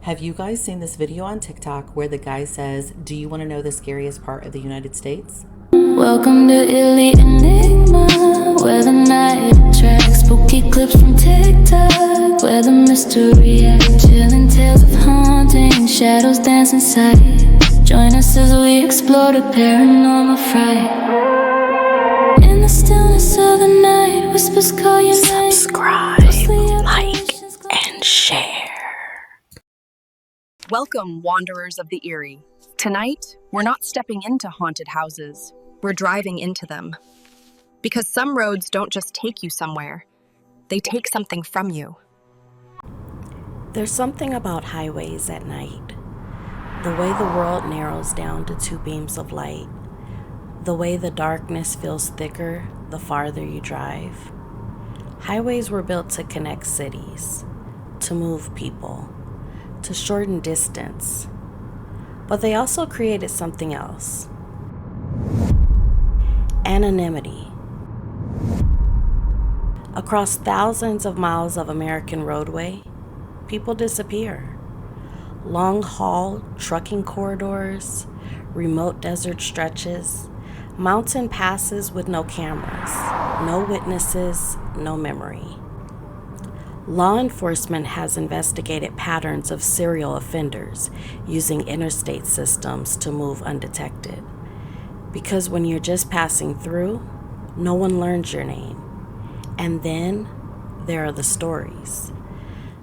Have you guys seen this video on TikTok where the guy says, "Do you want to know the scariest part of the United States?" Welcome to Eerie, Enigma, where the night attracts spooky clips from TikTok, where the mystery acts, chilling tales of haunting, shadows dance inside. Join us as we explore the paranormal fright. In the stillness of the night, whispers call your name. Subscribe, like, and share. Welcome, wanderers of the Eerie. Tonight, we're not stepping into haunted houses. We're driving into them. Because some roads don't just take you somewhere. They take something from you. There's something about highways at night. The way the world narrows down to two beams of light. The way the darkness feels thicker the farther you drive. Highways were built to connect cities, to move people, to shorten distance. But they also created something else. Anonymity. Across thousands of miles of American roadway, people disappear. Long-haul trucking corridors, remote desert stretches, mountain passes with no cameras, no witnesses, no memory. Law enforcement has investigated patterns of serial offenders using interstate systems to move undetected. Because when you're just passing through, no one learns your name. And then there are the stories.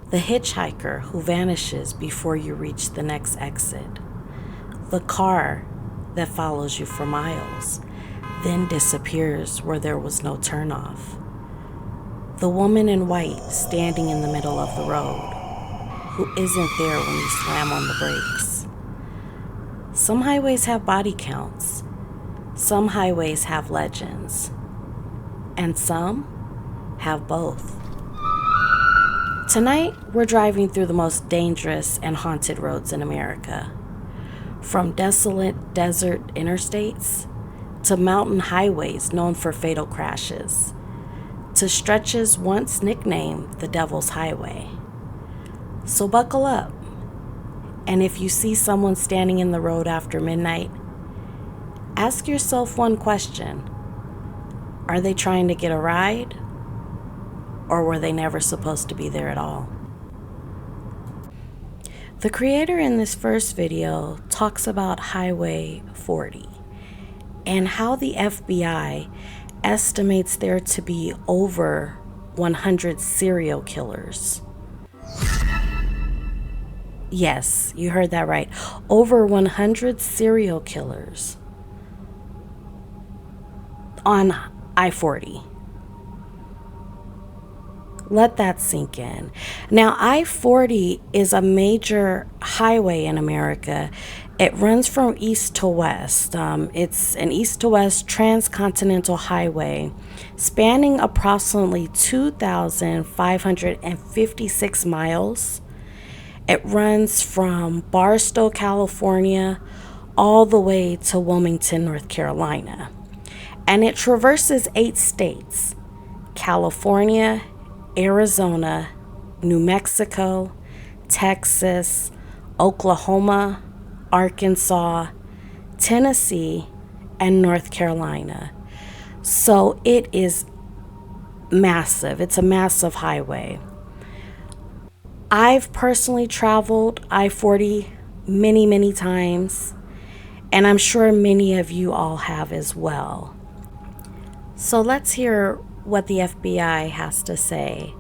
The hitchhiker who vanishes before you reach the next exit. The car that follows you for miles, then disappears where there was no turnoff. The woman in white standing in the middle of the road, who isn't there when you slam on the brakes. Some highways have body counts. Some highways have legends. And some have both. Tonight, we're driving through the most dangerous and haunted roads in America. From desolate desert interstates to mountain highways known for fatal crashes, to stretches once nicknamed the Devil's Highway. So buckle up, and if you see someone standing in the road after midnight, ask yourself one question. Are they trying to get a ride, or were they never supposed to be there at all? The creator in this first video talks about Highway 40 and how the FBI estimates there to be over 100 serial killers. Yes, you heard that right. Over 100 serial killers on I-40. Let that sink in. Now, I-40 is a major highway in America. It runs from east to west. It's an east to west transcontinental highway spanning approximately 2,556 miles. It runs from Barstow, California, all the way to Wilmington, North Carolina. And it traverses 8 states: California, Arizona, New Mexico, Texas, Oklahoma, Arkansas, Tennessee, and North Carolina. So it is massive. It's a massive highway. I've personally traveled I-40 many, many times, and I'm sure many of you all have as well. So let's hear what the FBI has to say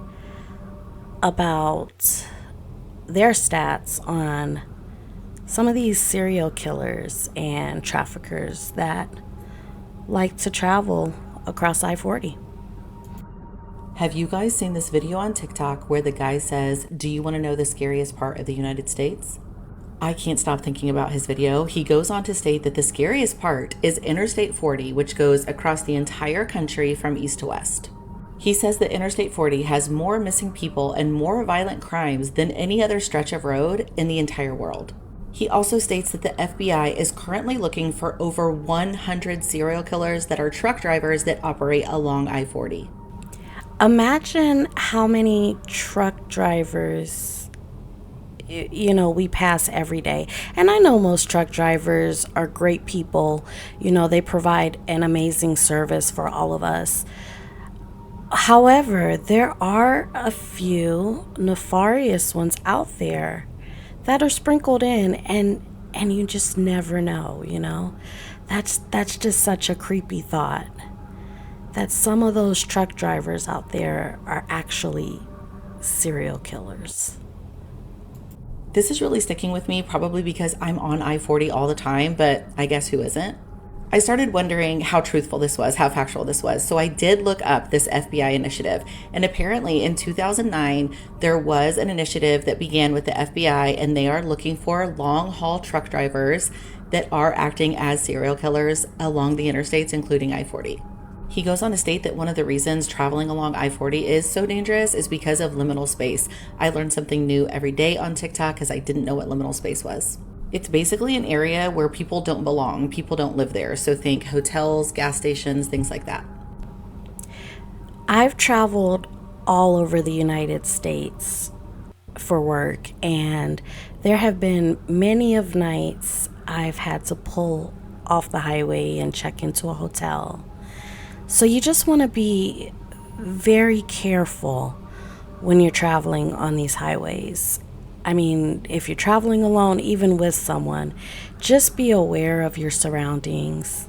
about their stats on some of these serial killers and traffickers that like to travel across I-40. Have you guys seen this video on TikTok where the guy says, "Do you want to know the scariest part of the United States?" I can't stop thinking about his video. He goes on to state that the scariest part is Interstate 40, which goes across the entire country from east to west. He says that Interstate 40 has more missing people and more violent crimes than any other stretch of road in the entire world. He also states that the FBI is currently looking for over 100 serial killers that are truck drivers that operate along I-40. Imagine how many truck drivers we pass every day. And I know most truck drivers are great people. They provide an amazing service for all of us. However, there are a few nefarious ones out there that are sprinkled in, and you just never know. That's just such a creepy thought, that some of those truck drivers out there are actually serial killers. This is really sticking with me, probably because I'm on I-40 all the time, but I guess who isn't? I started wondering how truthful this was, how factual this was. So I did look up this FBI initiative. And apparently in 2009, there was an initiative that began with the FBI, and they are looking for long haul truck drivers that are acting as serial killers along the interstates, including I-40. He goes on to state that one of the reasons traveling along I-40 is so dangerous is because of liminal space. I learn something new every day on TikTok because I didn't know what liminal space was. It's basically an area where people don't belong. People don't live there. So think hotels, gas stations, things like that. I've traveled all over the United States for work, and there have been many of nights I've had to pull off the highway and check into a hotel. So you just want to be very careful when you're traveling on these highways. I mean, if you're traveling alone, even with someone, just be aware of your surroundings.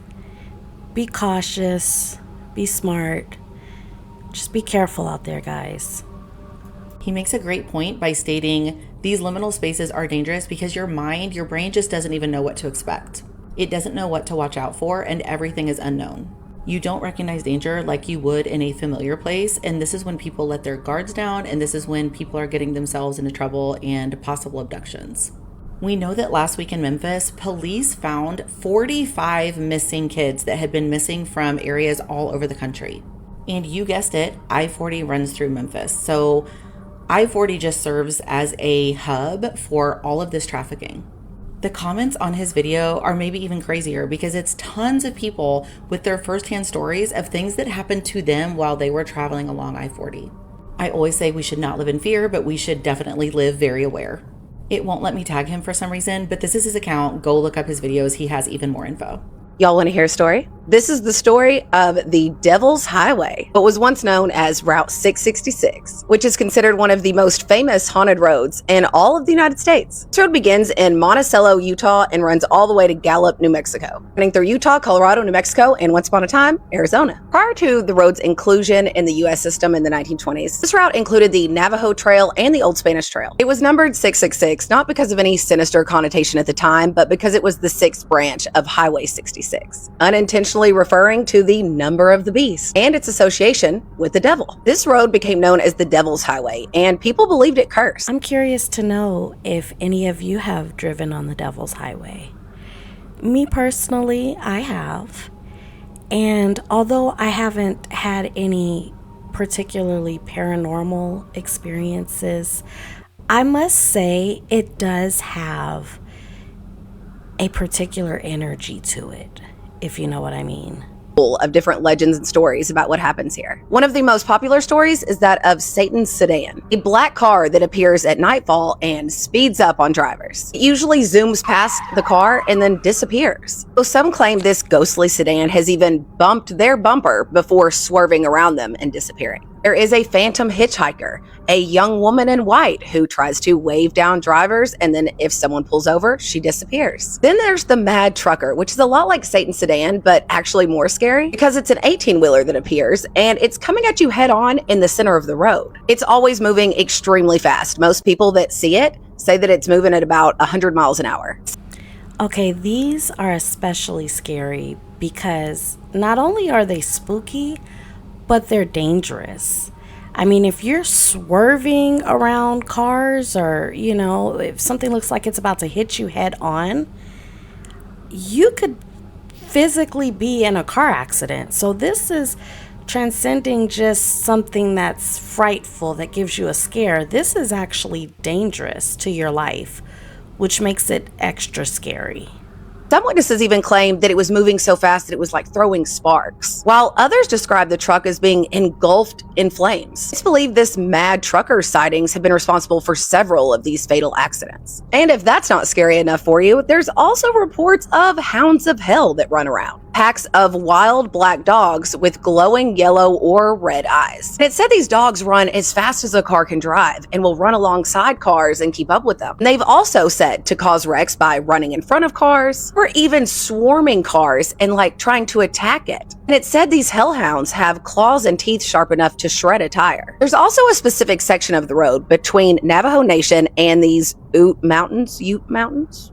Be cautious, be smart. Just be careful out there, guys. He makes a great point by stating these liminal spaces are dangerous because your brain just doesn't even know what to expect. It doesn't know what to watch out for, and everything is unknown. You don't recognize danger like you would in a familiar place, and this is when people let their guards down, and this is when people are getting themselves into trouble and possible abductions. We know that last week in Memphis, police found 45 missing kids that had been missing from areas all over the country. And you guessed it, I-40 runs through Memphis. So I-40 just serves as a hub for all of this trafficking. The comments on his video are maybe even crazier because it's tons of people with their firsthand stories of things that happened to them while they were traveling along I-40. I always say we should not live in fear, but we should definitely live very aware. It won't let me tag him for some reason, but this is his account. Go look up his videos. He has even more info. Y'all want to hear a story? This is the story of the Devil's Highway, what was once known as Route 666, which is considered one of the most famous haunted roads in all of the United States. This road begins in Monticello, Utah, and runs all the way to Gallup, New Mexico, running through Utah, Colorado, New Mexico, and once upon a time, Arizona. Prior to the road's inclusion in the U.S. system in the 1920s, this route included the Navajo Trail and the Old Spanish Trail. It was numbered 666, not because of any sinister connotation at the time, but because it was the sixth branch of Highway 66, unintentionally referring to the number of the beast and its association with the devil. This road became known as the Devil's Highway, and people believed it cursed. I'm curious to know if any of you have driven on the Devil's Highway. Me personally, I have. And although I haven't had any particularly paranormal experiences, I must say it does have a particular energy to it, if you know what I mean. Of different legends and stories about what happens here. One of the most popular stories is that of Satan's sedan, a black car that appears at nightfall and speeds up on drivers. It usually zooms past the car and then disappears. So some claim this ghostly sedan has even bumped their bumper before swerving around them and disappearing. There is a phantom hitchhiker, a young woman in white who tries to wave down drivers, and then if someone pulls over, she disappears. Then there's the mad trucker, which is a lot like Satan's sedan, but actually more scary because it's an 18-wheeler that appears, and it's coming at you head on in the center of the road. It's always moving extremely fast. Most people that see it say that it's moving at about 100 miles an hour. Okay, these are especially scary because not only are they spooky, but they're dangerous. I mean, if you're swerving around cars or, if something looks like it's about to hit you head on, you could physically be in a car accident. So this is transcending just something that's frightful, that gives you a scare. This is actually dangerous to your life, which makes it extra scary. Some witnesses even claimed that it was moving so fast that it was like throwing sparks, while others described the truck as being engulfed in flames. It's believed this mad trucker sightings have been responsible for several of these fatal accidents. And if that's not scary enough for you, there's also reports of hounds of hell that run around. Packs of wild black dogs with glowing yellow or red eyes. And it said these dogs run as fast as a car can drive and will run alongside cars and keep up with them. And they've also said to cause wrecks by running in front of cars or even swarming cars and like trying to attack it. And it said these hellhounds have claws and teeth sharp enough to shred a tire. There's also a specific section of the road between Navajo Nation and these Ute Mountains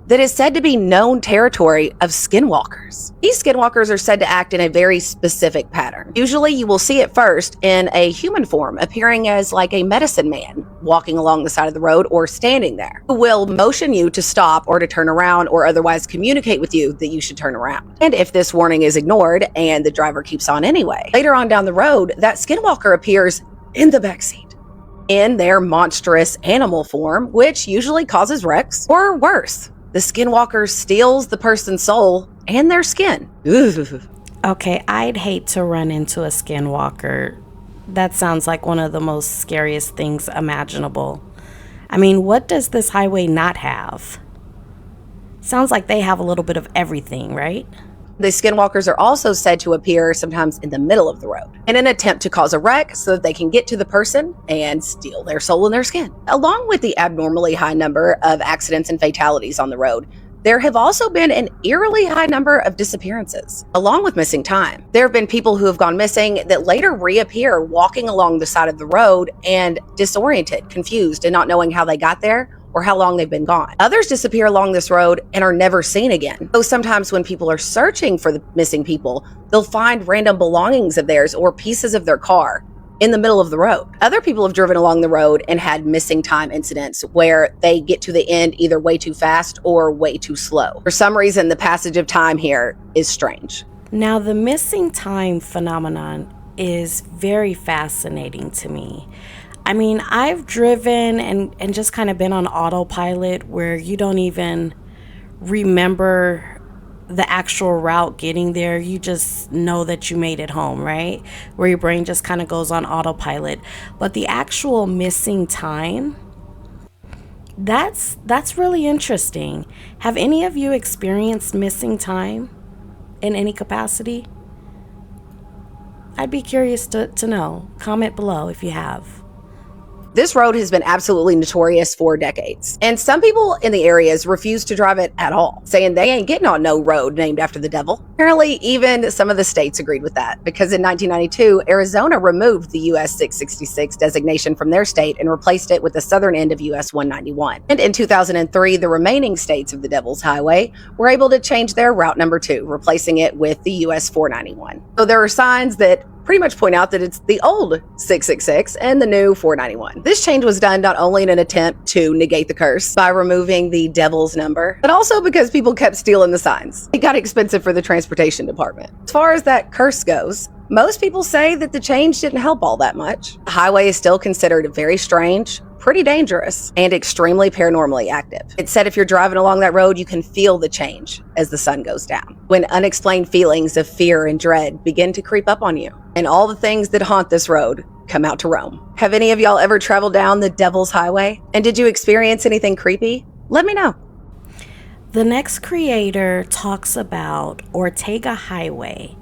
that is said to be known territory of skinwalkers. These skinwalkers are said to act in a very specific pattern. Usually you will see it first in a human form, appearing as like a medicine man walking along the side of the road or standing there, who will motion you to stop or to turn around or otherwise communicate with you that you should turn around. And if this warning is ignored and the driver keeps on anyway, later on down the road, that skinwalker appears in the backseat in their monstrous animal form, which usually causes wrecks, or worse, the skinwalker steals the person's soul and their skin. Ugh. Okay, I'd hate to run into a skinwalker. That sounds like one of the most scariest things imaginable. I mean, what does this highway not have? Sounds like they have a little bit of everything, right? The skinwalkers are also said to appear sometimes in the middle of the road in an attempt to cause a wreck so that they can get to the person and steal their soul and their skin. Along with the abnormally high number of accidents and fatalities on the road, there have also been an eerily high number of disappearances, along with missing time. There have been people who have gone missing that later reappear walking along the side of the road and disoriented, confused, and not knowing how they got there or how long they've been gone. Others disappear along this road and are never seen again. So sometimes when people are searching for the missing people, they'll find random belongings of theirs or pieces of their car in the middle of the road. Other people have driven along the road and had missing time incidents where they get to the end either way too fast or way too slow. For some reason, the passage of time here is strange. Now, the missing time phenomenon is very fascinating to me. I mean, I've driven and just kind of been on autopilot where you don't even remember the actual route getting there. You just know that you made it home, right? Where your brain just kind of goes on autopilot. But the actual missing time, that's really interesting. Have any of you experienced missing time in any capacity? I'd be curious to know. Comment below if you have. This road has been absolutely notorious for decades, and some people in the areas refuse to drive it at all, saying they ain't getting on no road named after the devil. Apparently, even some of the states agreed with that, because in 1992, Arizona removed the US 666 designation from their state and replaced it with the southern end of US 191. And in 2003, the remaining states of the Devil's Highway were able to change their route number 2, replacing it with the US 491. So there are signs that pretty much point out that it's the old 666 and the new 491. This change was done not only in an attempt to negate the curse by removing the devil's number, but also because people kept stealing the signs. It got expensive for the transportation department. As far as that curse goes, most people say that the change didn't help all that much. The highway is still considered very strange, pretty dangerous, and extremely paranormally active. It's said if you're driving along that road, you can feel the change as the sun goes down, when unexplained feelings of fear and dread begin to creep up on you, and all the things that haunt this road come out to roam. Have any of y'all ever traveled down the Devil's Highway? And did you experience anything creepy? Let me know. The next creator talks about Ortega Highway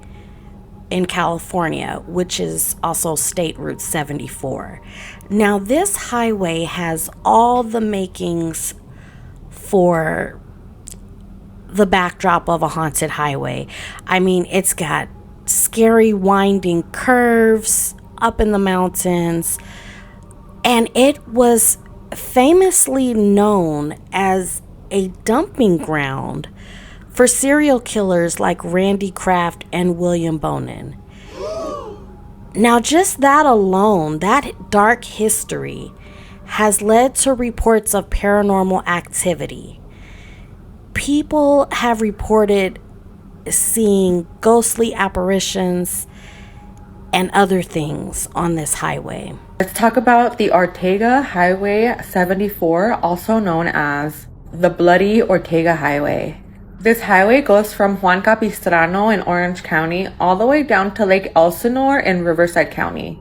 in California, which is also State Route 74. Now, this highway has all the makings for the backdrop of a haunted highway. I mean, it's got scary winding curves up in the mountains, and it was famously known as a dumping ground for serial killers like Randy Kraft and William Bonin. Now, just that alone, that dark history has led to reports of paranormal activity. People have reported seeing ghostly apparitions and other things on this highway. Let's talk about the Ortega Highway 74, also known as the Bloody Ortega Highway. This highway goes from Juan Capistrano in Orange County all the way down to Lake Elsinore in Riverside County.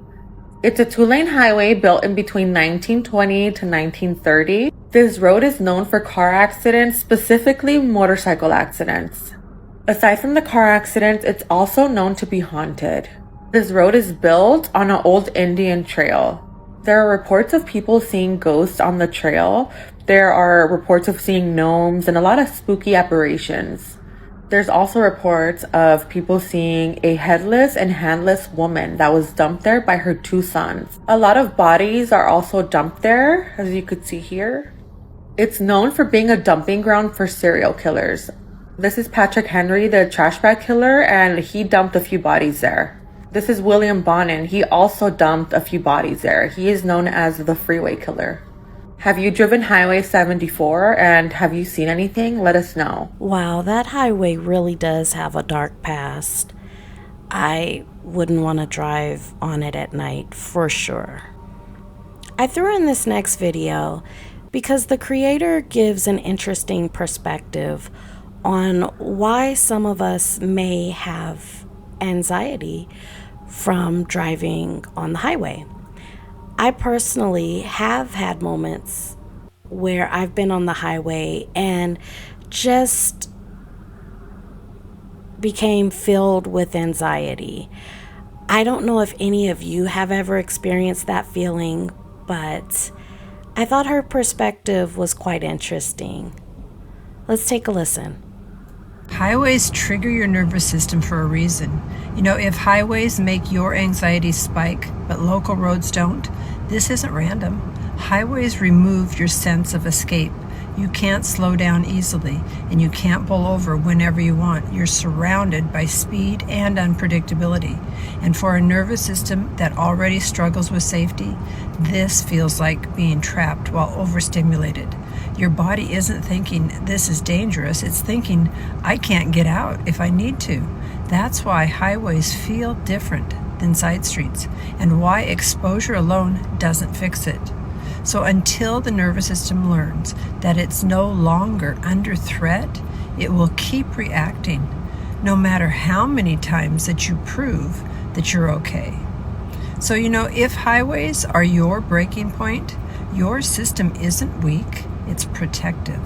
It's a 2-lane highway built in between 1920 to 1930. This road is known for car accidents, specifically motorcycle accidents. Aside from the car accidents, it's also known to be haunted. This road is built on an old Indian trail. There are reports of people seeing ghosts on the trail. There are reports of seeing gnomes and a lot of spooky apparitions. There's also reports of people seeing a headless and handless woman that was dumped there by her 2 sons. A lot of bodies are also dumped there, as you could see here. It's known for being a dumping ground for serial killers. This is Patrick Henry, the trash bag killer, and he dumped a few bodies there. This is William Bonin. He also dumped a few bodies there. He is known as the freeway killer. Have you driven Highway 74 and have you seen anything? Let us know. Wow, that highway really does have a dark past. I wouldn't want to drive on it at night, for sure. I threw in this next video because the creator gives an interesting perspective on why some of us may have anxiety from driving on the highway. I personally have had moments where I've been on the highway and just became filled with anxiety. I don't know if any of you have ever experienced that feeling, but I thought her perspective was quite interesting. Let's take a listen. Highways trigger your nervous system for a reason. You know, if highways make your anxiety spike, but local roads don't, this isn't random. Highways remove your sense of escape. You can't slow down easily, and you can't pull over whenever you want. You're surrounded by speed and unpredictability. And for a nervous system that already struggles with safety, this feels like being trapped while overstimulated. Your body isn't thinking, this is dangerous. It's thinking, I can't get out if I need to. That's why highways feel different than side streets, and why exposure alone doesn't fix it. So until the nervous system learns that it's no longer under threat, it will keep reacting, no matter how many times that you prove that you're okay. So, you know, if highways are your breaking point, your system isn't weak, it's protective.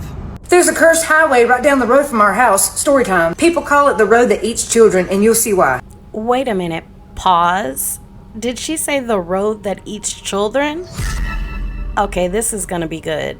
There's a cursed highway right down the road from our house. Story time. People call it the road that eats children, and you'll see why. Wait a minute, pause. Did she say the road that eats children? Okay, this is gonna be good.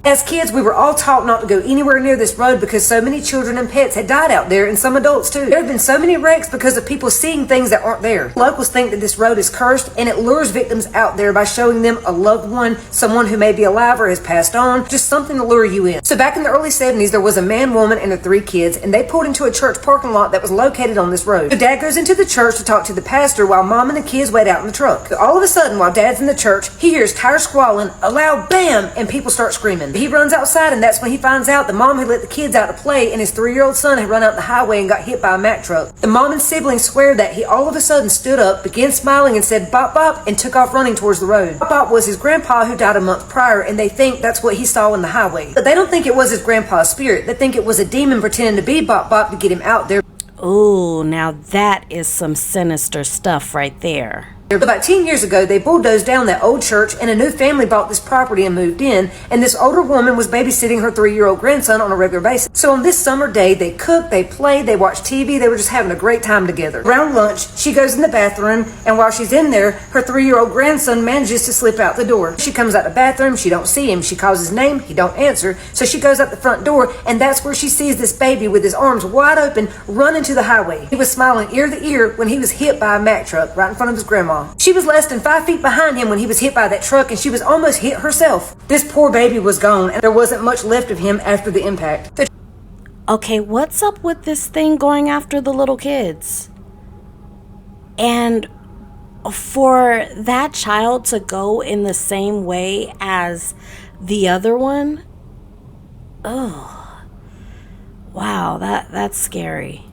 As kids, we were all taught not to go anywhere near this road because so many children and pets had died out there, and some adults too. There have been so many wrecks because of people seeing things that aren't there. Locals think that this road is cursed, and it lures victims out there by showing them a loved one, someone who may be alive or has passed on, just something to lure you in. So back in the early 70s, there was a man, woman, and their 3 kids, and they pulled into a church parking lot that was located on this road. So Dad goes into the church to talk to the pastor while Mom and the kids wait out in the truck. So all of a sudden, while Dad's in the church, he hears tires squalling, a loud bam, and people start screaming. He runs outside, and that's when he finds out the mom had let the kids out to play, and his 3-year-old son had run out the highway and got hit by a Mack truck. The mom and siblings swear that he all of a sudden stood up, began smiling, and said bop bop, and took off running towards the road. Bop bop was his grandpa who died a month prior, and they think that's what he saw in the highway. But they don't think it was his grandpa's spirit. They think it was a demon pretending to be Bop Bop to get him out there. Ooh, now that is some sinister stuff right there. About 10 years ago, they bulldozed down that old church, and a new family bought this property and moved in, and this older woman was babysitting her 3-year-old grandson on a regular basis. So on this summer day, they cooked, they played, they watched TV, they were just having a great time together. Around lunch, she goes in the bathroom, and while she's in there, her 3-year-old grandson manages to slip out the door. She comes out the bathroom, she don't see him, she calls his name, he don't answer, so she goes out the front door, and that's where she sees this baby with his arms wide open run into the highway. He was smiling ear to ear when he was hit by a Mack truck right in front of his grandma. She was less than 5 feet behind him when he was hit by that truck, and she was almost hit herself. This poor baby was gone, and there wasn't much left of him after the impact. Okay, what's up with this thing going after the little kids? And for that child to go in the same way as the other one? Oh, wow, that's scary.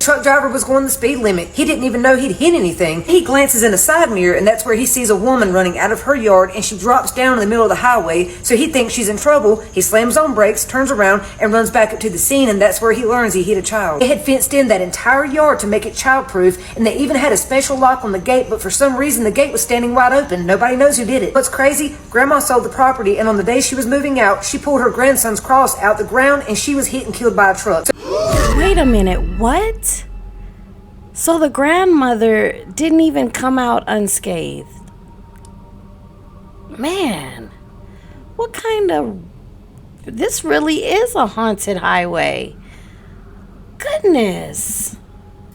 Truck driver was going the speed limit. He didn't even know he'd hit anything. He glances in a side mirror, and that's where he sees a woman running out of her yard, and she drops down in the middle of the highway, so he thinks she's in trouble. He slams on brakes, turns around, and runs back up to the scene, and that's where he learns he hit a child. They had fenced in that entire yard to make it childproof, and they even had a special lock on the gate, but for some reason the gate was standing wide open. Nobody knows who did it. What's crazy, Grandma sold the property, and on the day she was moving out, she pulled her grandson's cross out the ground, and she was hit and killed by a truck. Wait a minute, what? So the grandmother didn't even come out unscathed. Man, what kind of... This really is a haunted highway. Goodness.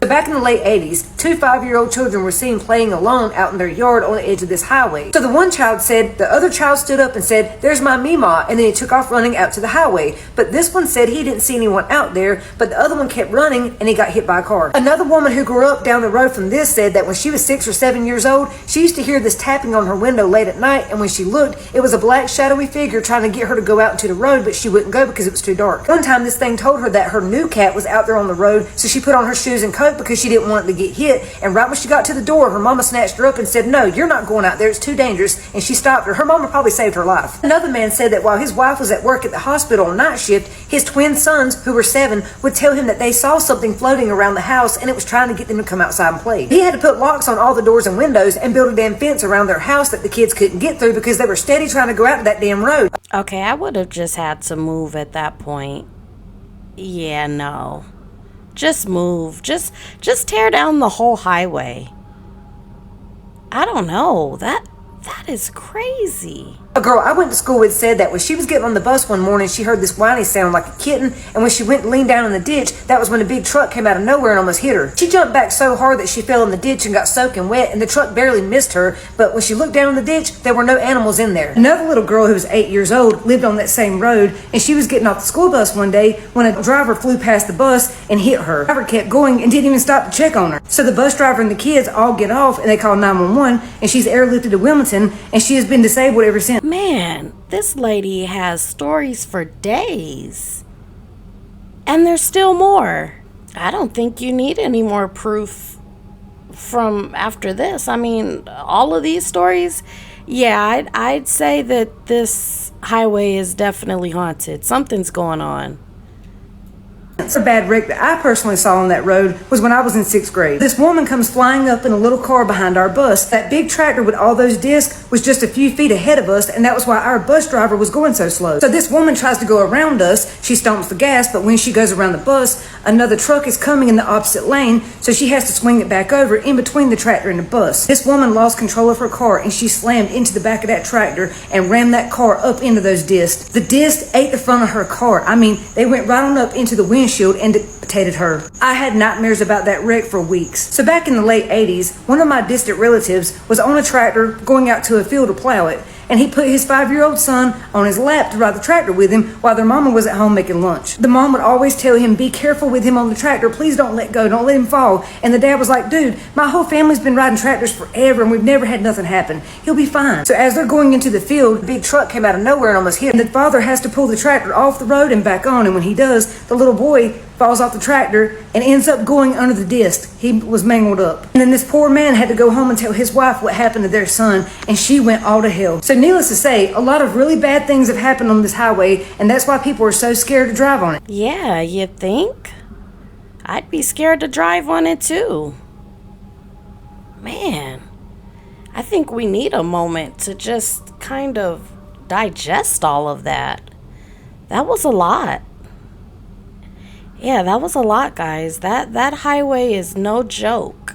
So back in the late 80s, 2 5-year-old children were seen playing alone out in their yard on the edge of this highway. So the one child said the other child stood up and said, "There's my Mima," and then he took off running out to the highway. But this one said he didn't see anyone out there, but the other one kept running and he got hit by a car. Another woman who grew up down the road from this said that when she was 6 or 7 years old, she used to hear this tapping on her window late at night, and when she looked, it was a black shadowy figure trying to get her to go out into the road, but she wouldn't go because it was too dark. One time this thing told her that her new cat was out there on the road, so she put on her shoes and coat because she didn't want it to get hit, and right when she got to the door, her mama snatched her up and said, "No, you're not going out there, it's too dangerous," and she stopped her. Her mama probably saved her life. Another man said that while his wife was at work at the hospital on night shift, his twin sons, who were 7, would tell him that they saw something floating around the house and it was trying to get them to come outside and play. He had to put locks on all the doors and windows and build a damn fence around their house that the kids couldn't get through because they were steady trying to go out to that damn road. Okay, I would have just had to move at that point. Yeah, no. Just move. Just tear down the whole highway. I don't know. That is crazy. A girl I went to school with said that when she was getting on the bus one morning, she heard this whiny sound like a kitten, and when she went and leaned down in the ditch, that was when a big truck came out of nowhere and almost hit her. She jumped back so hard that she fell in the ditch and got soaking wet, and the truck barely missed her, but when she looked down in the ditch, there were no animals in there. Another little girl who was 8 years old lived on that same road, and she was getting off the school bus one day when a driver flew past the bus and hit her. The driver kept going and didn't even stop to check on her. So the bus driver and the kids all get off, and they call 911, and she's airlifted to Wilmington, and she has been disabled ever since. Man, this lady has stories for days. And there's still more. I don't think you need any more proof from after this. I mean, all of these stories, yeah, I'd say that this highway is definitely haunted. Something's going on. A bad wreck that I personally saw on that road was when I was in 6th grade. This woman comes flying up in a little car behind our bus. That big tractor with all those discs was just a few feet ahead of us, and that was why our bus driver was going so slow. So this woman tries to go around us. She stomps the gas, but when she goes around the bus, another truck is coming in the opposite lane, so she has to swing it back over in between the tractor and the bus. This woman lost control of her car, and she slammed into the back of that tractor and rammed that car up into those discs. The discs ate the front of her car. I mean, they went right on up into the windshield and decapitated her. I had nightmares about that wreck for weeks. So back in the late 80s, one of my distant relatives was on a tractor going out to a field to plow it, and he put his 5-year-old son on his lap to ride the tractor with him while their mama was at home making lunch. The mom would always tell him, "Be careful with him on the tractor, please don't let go, don't let him fall." And the dad was like, "Dude, my whole family's been riding tractors forever and we've never had nothing happen. He'll be fine." So as they're going into the field, a big truck came out of nowhere and almost hit him. The father has to pull the tractor off the road and back on, and when he does, the little boy falls off the tractor and ends up going under the disc. He was mangled up. And then this poor man had to go home and tell his wife what happened to their son, and she went all to hell. So needless to say, a lot of really bad things have happened on this highway, and that's why people are so scared to drive on it. Yeah, you think? I'd be scared to drive on it too. Man, I think we need a moment to just kind of digest all of that. That was a lot. Yeah, that was a lot, guys. That highway is no joke.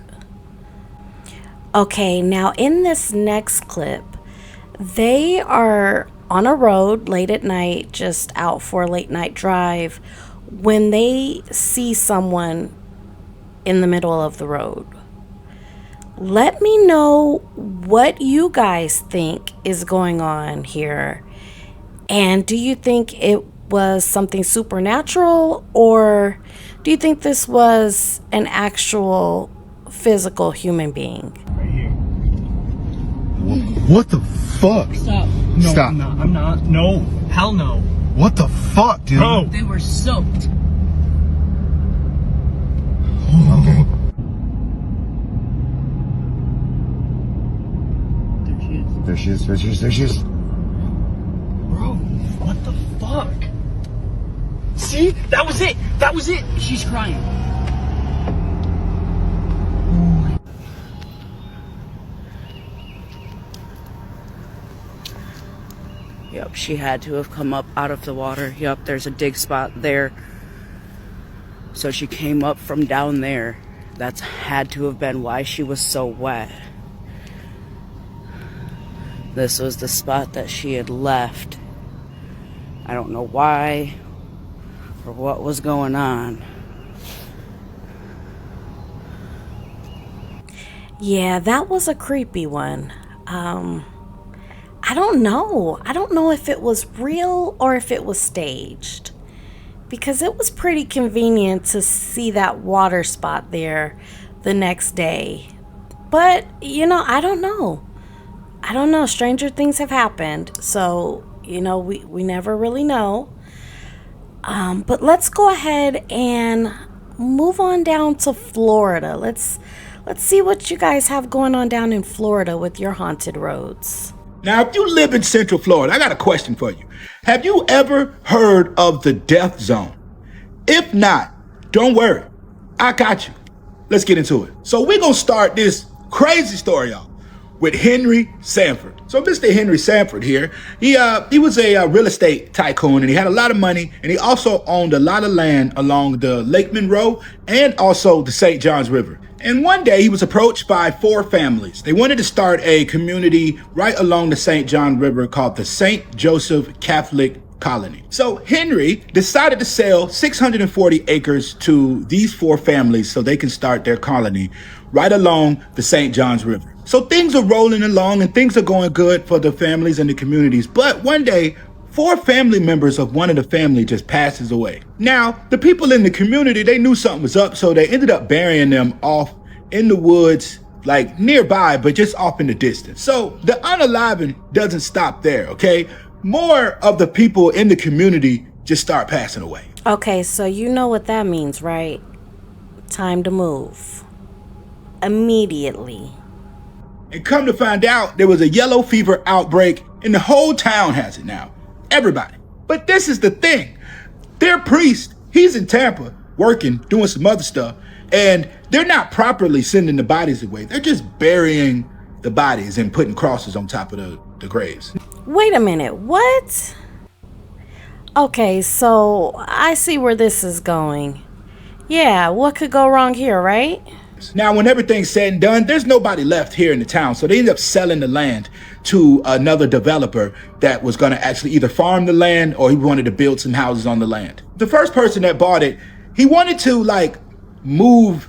Okay, now in this next clip, they are on a road late at night, just out for a late night drive, when they see someone in the middle of the road. Let me know what you guys think is going on here. And do you think it was something supernatural, or do you think this was an actual physical human being? Right here. What the fuck? Stop. No, Stop. I'm not. No. Hell no. What the fuck, dude? Bro. They were soaked. Okay. There she is. There she is. There she is. Bro, what the fuck? See? That was it. That was it. She's crying. Yep, she had to have come up out of the water. Yep, there's a dig spot there. So she came up from down there. That's had to have been why she was so wet. This was the spot that she had left. I don't know why or what was going on. Yeah, that was a creepy one. I don't know. I don't know if it was real or if it was staged. Because it was pretty convenient to see that water spot there the next day. But, you know, I don't know. I don't know. Stranger things have happened. So, you know, we never really know. But let's go ahead and move on down to Florida. Let's see what you guys have going on down in Florida with your haunted roads. Now, if you live in Central Florida, I got a question for you. Have you ever heard of the death zone? If not, don't worry. I got you. Let's get into it. So we're going to start this crazy story off with Henry Sanford. So Mr. Henry Sanford here, he was a real estate tycoon, and he had a lot of money, and he also owned a lot of land along the Lake Monroe and also the St. Johns River. And one day he was approached by 4 families. They wanted to start a community right along the St. John River called the St. Joseph Catholic Colony. So Henry decided to sell 640 acres to these 4 families so they can start their colony right along the St. Johns River. So things are rolling along and things are going good for the families and the communities. But one day, 4 family members of one of the family just passes away. Now, the people in the community, they knew something was up, so they ended up burying them off in the woods, like nearby, but just off in the distance. So the unaliving doesn't stop there, okay? More of the people in the community just start passing away. Okay, so you know what that means, right? Time to move. Immediately. And come to find out, there was a yellow fever outbreak, and the whole town has it now. Everybody. But this is the thing. Their priest, he's in Tampa working, doing some other stuff, and they're not properly sending the bodies away. They're just burying the bodies and putting crosses on top of the graves. Wait a minute, what? Okay, so I see where this is going. Yeah, what could go wrong here, right? Now, when everything's said and done, there's nobody left here in the town. So they end up selling the land to another developer that was going to actually either farm the land or he wanted to build some houses on the land. The first person that bought it, he wanted to move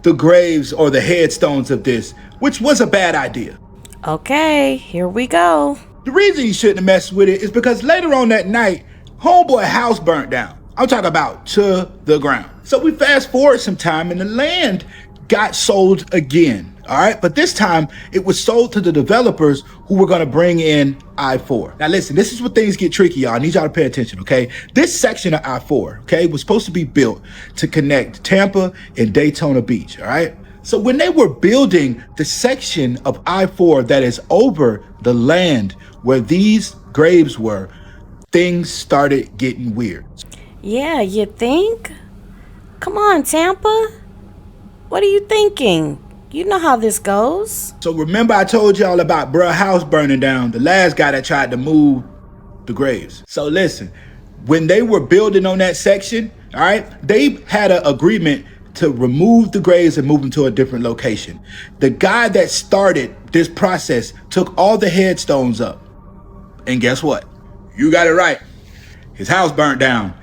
the graves or the headstones of this, which was a bad idea. Okay, here we go. The reason he shouldn't have messed with it is because later on that night, homeboy house burnt down. I'm talking about to the ground. So we fast forward some time and the land got sold again, all right? But this time, it was sold to the developers who were gonna bring in I-4. Now listen, this is where things get tricky, y'all. I need y'all to pay attention, okay? This section of I-4, okay, was supposed to be built to connect Tampa and Daytona Beach, all right? So when they were building the section of I-4 that is over the land where these graves were, things started getting weird. Yeah, you think? Come on, Tampa. What are you thinking? You know how this goes. So remember I told y'all about bruh house burning down, the last guy that tried to move the graves. So listen, when they were building on that section, all right, they had an agreement to remove the graves and move them to a different location. The guy that started this process took all the headstones up. And guess what? You got it right. His house burnt down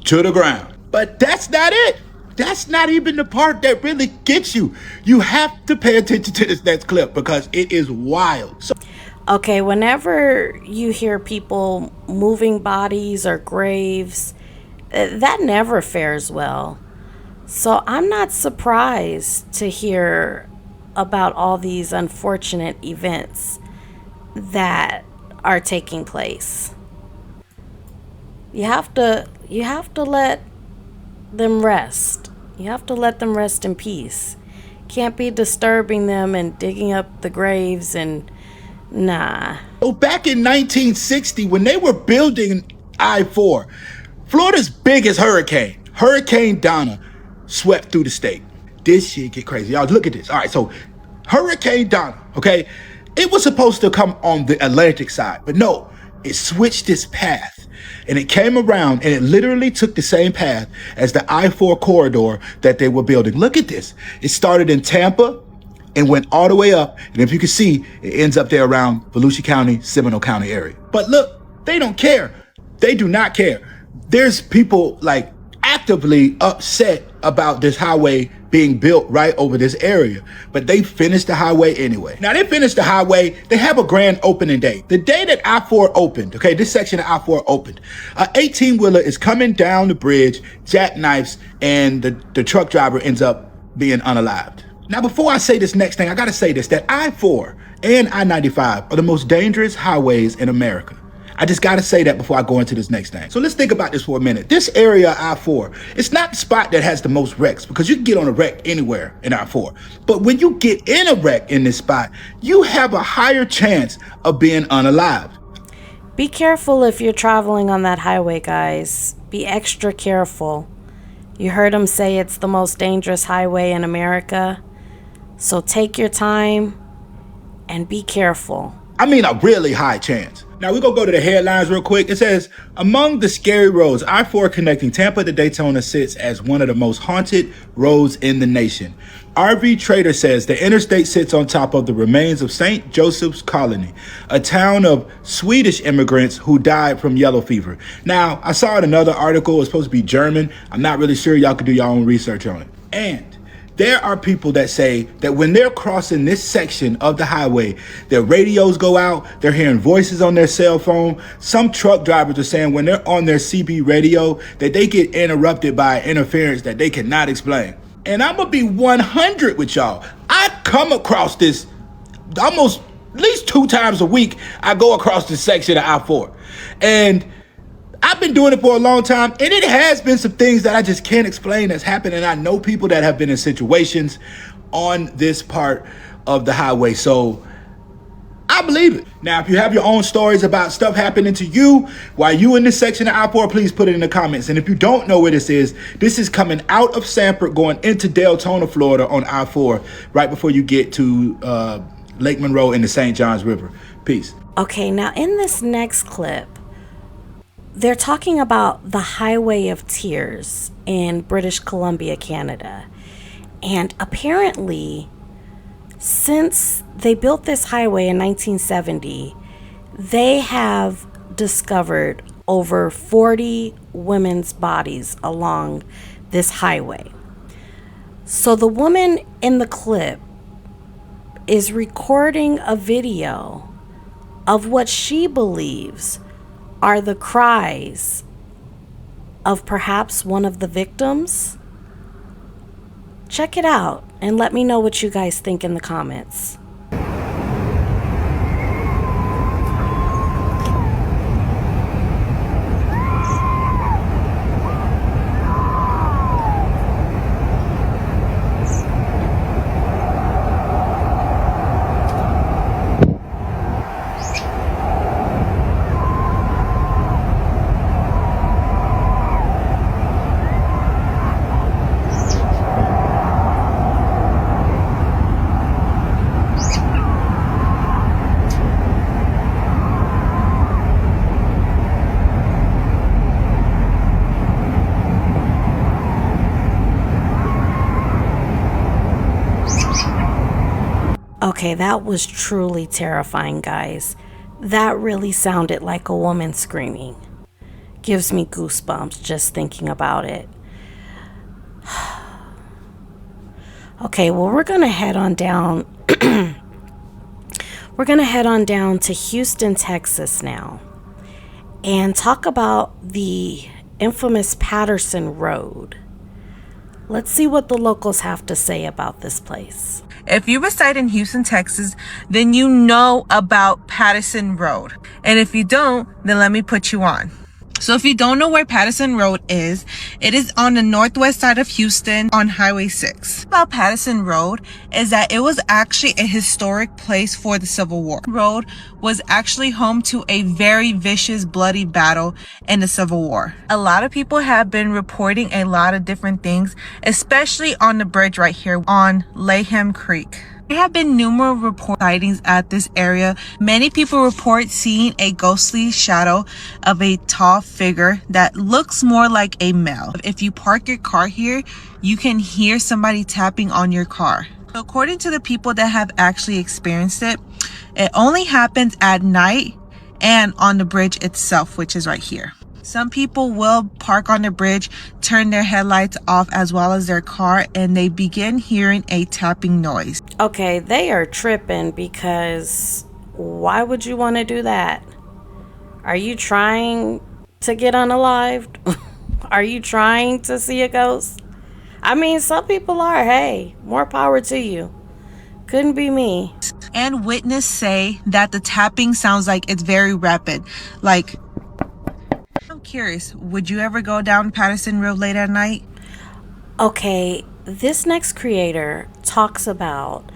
to the ground. But that's not it. That's not even the part that really gets you. You have to pay attention to this next clip because it is wild. So, okay, whenever you hear people moving bodies or graves, that never fares well. So I'm not surprised to hear about all these unfortunate events that are taking place. You have to let them rest. You have to let them rest in peace. Can't be disturbing them and digging up the graves and nah. So back in 1960, when they were building I-4, Florida's biggest hurricane, Hurricane Donna, swept through the state. This shit get crazy. Y'all look at this. All right, so Hurricane Donna, okay? It was supposed to come on the Atlantic side, but no, it switched its path. And it came around and it literally took the same path as the I-4 corridor that they were building. Look at this. It started in Tampa and went all the way up. And if you can see, it ends up there around Volusia County, Seminole County area. But look, they don't care. They do not care. There's people like actively upset about this highway being built right over this area, but they finished the highway anyway. Now they finished the highway, they have a grand opening day. The day that I-4 opened, okay, this section of I-4 opened, an 18-wheeler is coming down the bridge, jackknifes, and the truck driver ends up being unalived. Now before I say this next thing, I gotta say this, that I-4 and I-95 are the most dangerous highways in America. I just gotta say that before I go into this next thing. So let's think about this for a minute. This area of I-4, it's not the spot that has the most wrecks because you can get on a wreck anywhere in I-4. But when you get in a wreck in this spot, you have a higher chance of being unalived. Be careful if you're traveling on that highway, guys. Be extra careful. You heard him say it's the most dangerous highway in America. So take your time and be careful. I mean a really high chance. Now we're gonna go to the headlines real quick. It says, among the scary roads, I-4 connecting Tampa to Daytona sits as one of the most haunted roads in the nation. RV Trader says the interstate sits on top of the remains of St. Joseph's Colony, a town of Swedish immigrants who died from yellow fever. Now, I saw in another article, it's supposed to be German. I'm not really sure. Y'all can do your own research on it. And there are people that say that when they're crossing this section of the highway, their radios go out, they're hearing voices on their cell phone. Some truck drivers are saying when they're on their CB radio that they get interrupted by interference that they cannot explain. And I'm gonna be 100 with y'all. I come across this almost at least 2 times a week. I go across this section of I-4. And I've been doing it for a long time, and it has been some things that I just can't explain that's happened, and I know people that have been in situations on this part of the highway, so I believe it. Now, if you have your own stories about stuff happening to you while you in this section of I-4, please put it in the comments. And if you don't know where this is coming out of Sanford going into Deltona, Florida on I-4, right before you get to Lake Monroe and the St. Johns River. Peace. Okay, now in this next clip, they're talking about the Highway of Tears in British Columbia, Canada. And apparently, since they built this highway in 1970, they have discovered over 40 women's bodies along this highway. So the woman in the clip is recording a video of what she believes are the cries of perhaps one of the victims. Check it out and let me know what you guys think in the comments. Okay, that was truly terrifying, guys. That really sounded like a woman screaming. Gives me goosebumps just thinking about it. Okay, well, we're gonna head on down. We're gonna head on down to Houston, Texas now, and talk about the infamous Patterson Road. Let's see what the locals have to say about this place. If you reside in Houston, Texas, then you know about Patterson Road. And if you don't, then let me put you on. So if you don't know where Patterson Road is, it is on the northwest side of Houston on Highway 6. About Patterson Road is that it was actually a historic place for the Civil War. Road was actually home to a very vicious, bloody battle in the Civil War. A lot of people have been reporting a lot of different things, especially on the bridge right here on Layham Creek. There have been numerous report sightings at this area. Many people report seeing a ghostly shadow of a tall figure that looks more like a male. If you park your car here, you can hear somebody tapping on your car. According to the people that have actually experienced it, it only happens at night and on the bridge itself, which is right here. Some people will park on the bridge, turn their headlights off as well as their car, and they begin hearing a tapping noise. Okay, they are tripping, because why would you want to do that? Are you trying to get unalived? Are you trying to see a ghost? I mean, some people are. Hey, more power to you. Couldn't be me. And witnesses say that the tapping sounds like it's very rapid. Like, I'm curious, would you ever go down Patterson Road late at night? Okay, this next creator talks about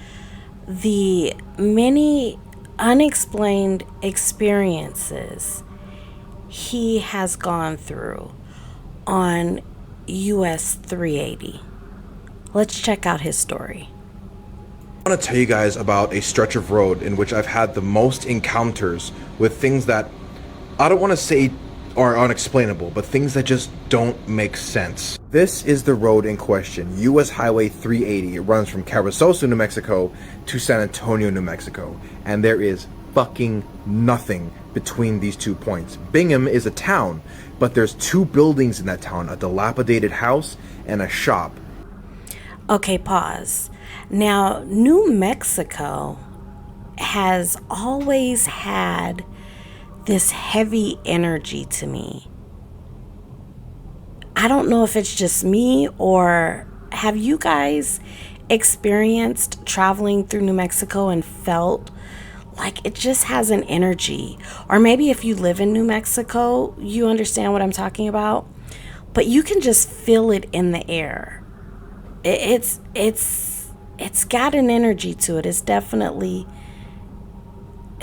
the many unexplained experiences he has gone through on US 380. Let's check out his story. I want to tell you guys about a stretch of road in which I've had the most encounters with things that I don't want to say are unexplainable, but things that just don't make sense. This is the road in question, US Highway 380. It runs from Carrizosa, New Mexico to San Antonio, New Mexico, and there is fucking nothing between these 2 points. Bingham is a town, but there's 2 buildings in that town, a dilapidated house and a shop. Okay, pause. Now, New Mexico has always had this heavy energy to me. I don't know if it's just me, or have you guys experienced traveling through New Mexico and felt like it just has an energy? Or maybe if you live in New Mexico, you understand what I'm talking about, but you can just feel it in the air. It's got an energy to it. It's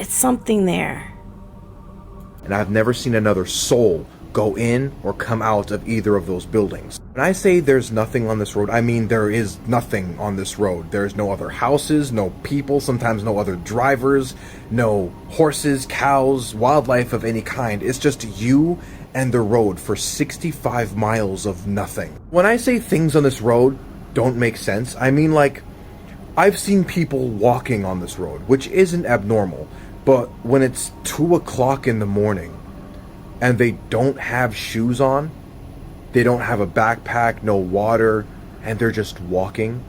something there. And I've never seen another soul go in or come out of either of those buildings. When I say there's nothing on this road, I mean there is nothing on this road. There's no other houses, no people, sometimes no other drivers, no horses, cows, wildlife of any kind. It's just you and the road for 65 miles of nothing. When I say things on this road don't make sense, I mean, like, I've seen people walking on this road, which isn't abnormal. But when it's 2 o'clock in the morning and they don't have shoes on, they don't have a backpack, no water, and they're just walking,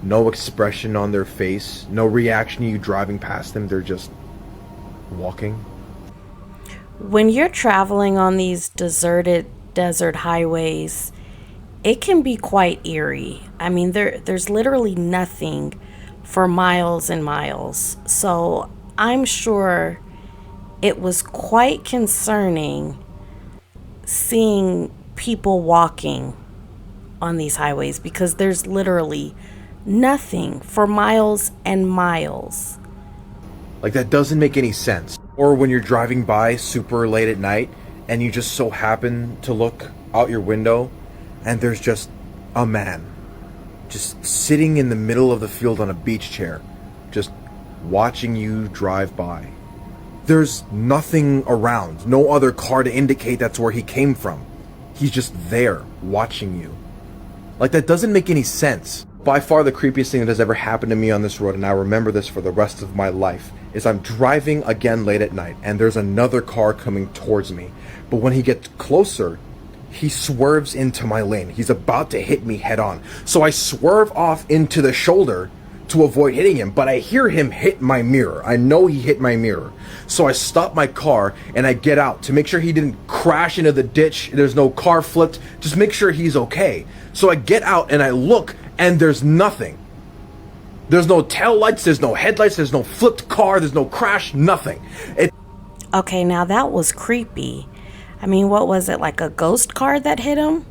no expression on their face, no reaction to you driving past them, they're just walking. When you're traveling on these deserted desert highways, it can be quite eerie. I mean, there's literally nothing for miles and miles. So I'm sure it was quite concerning seeing people walking on these highways, because there's literally nothing for miles and miles. Like, that doesn't make any sense. Or when you're driving by super late at night and you just so happen to look out your window and there's just a man just sitting in the middle of the field on a beach chair, just watching you drive by. There's nothing around, no other car to indicate that's where he came from. He's just there watching you. Like, that doesn't make any sense. By far the creepiest thing that has ever happened to me on this road, and I remember this for the rest of my life, is I'm driving again late at night and there's another car coming towards me. But when he gets closer, he swerves into my lane. He's about to hit me head on. So I swerve off into the shoulder to avoid hitting him, but I hear him hit my mirror. I know he hit my mirror. So I stop my car and I get out to make sure he didn't crash into the ditch. There's no car flipped. Just make sure he's okay. So I get out and I look, and there's nothing. There's no tail lights, there's no headlights, there's no flipped car, there's no crash, nothing. Okay, now that was creepy. I mean, what was it, like a ghost car that hit him?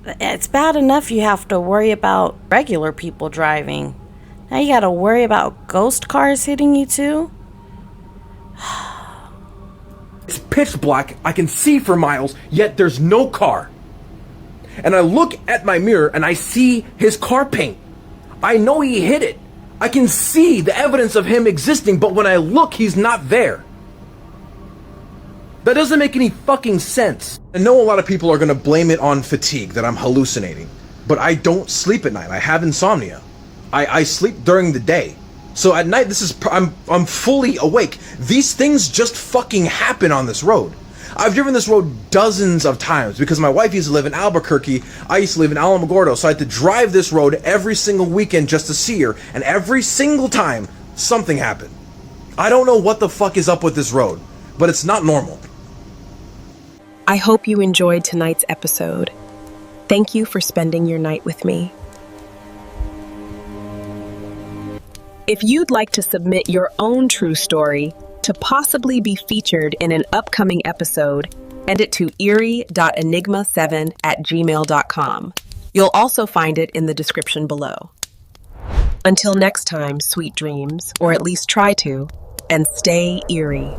It's bad enough you have to worry about regular people driving. Now you gotta worry about ghost cars hitting you too? It's pitch black, I can see for miles, yet there's no car. And I look at my mirror and I see his car paint. I know he hit it. I can see the evidence of him existing, but when I look, he's not there. That doesn't make any fucking sense. I know a lot of people are gonna blame it on fatigue, that I'm hallucinating, but I don't sleep at night. I have insomnia. I sleep during the day. So at night, I'm fully awake. These things just fucking happen on this road. I've driven this road dozens of times because my wife used to live in Albuquerque. I used to live in Alamogordo, so I had to drive this road every single weekend just to see her, and every single time, something happened. I don't know what the fuck is up with this road, but it's not normal. I hope you enjoyed tonight's episode. Thank you for spending your night with me. If you'd like to submit your own true story to possibly be featured in an upcoming episode, send it to eerie.enigma7@gmail.com. You'll also find it in the description below. Until next time, sweet dreams, or at least try to, and stay eerie.